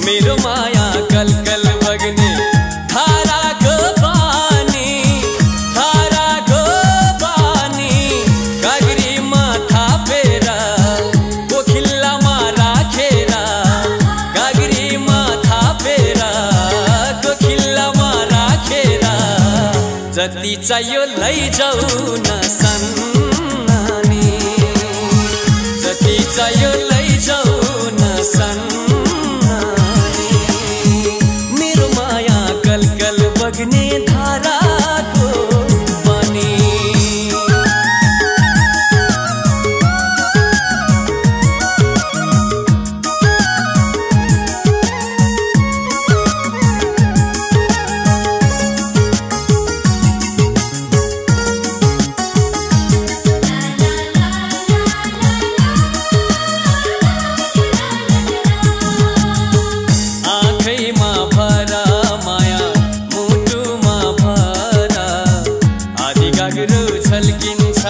मेरो माया call call बग्ने धाराको पानी गाग्रीमा थापेर कोखिल्लामा राखेर गाग्रीमा थापेर कोखिल्लामा राखेर जति चाहियो लैजाऊ न सन्नानी जति चाहियो लैजाऊ न सन्नानी बग्ने धाराको पानी आँखैमा भरा माया गाग्रो झल्किन्छ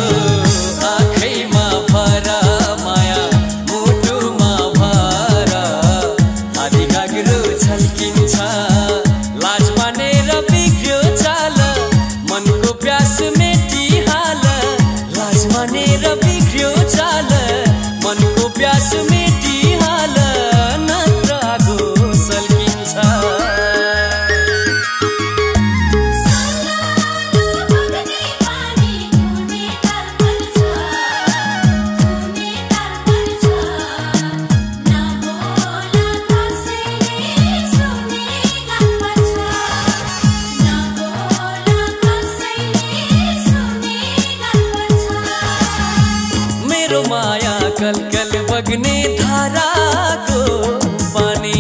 आँखैमा भरा माया मुटुमा भरा आदि गाग्रो झल्किन्छ लाज मानेर बिग्रियो चाल मनको प्यास मेटिहाल लाज मानेर बिग्रियो चाल मनको प्यास मेटिहाल मेरो माया कल कल बग्ने धाराको पानी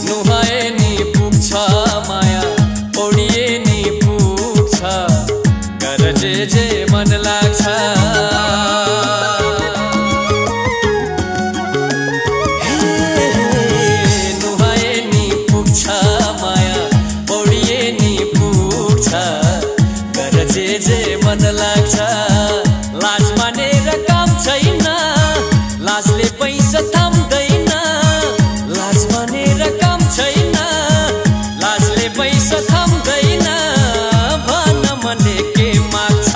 नुहाए नि पुग्छ माया ओडिए नि पुग्छ गर जे मन लाग्छ नुहाए नि पुग्छ माया ओडिए नि पुग्छ गर जे मन लाग्छ लाज मानेर काम छैन लाजले पैसा थाम्दैन लाज मानेर काम छैन लाजले पैसा थाम्दैन भन मनले के माग्छ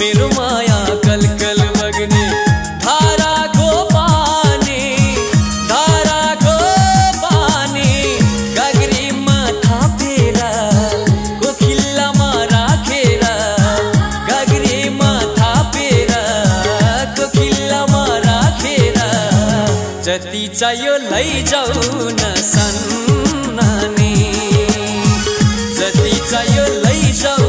मेरो माया कल कल बग्ने धाराको पानी गाग्रीमा थापेर कोखिल्लामा राखेर गाग्रीमा थापेर कोखिल्लामा राखेर जति चाहियो लैजाऊ न सन्नानी जति चाहियो लैजाऊ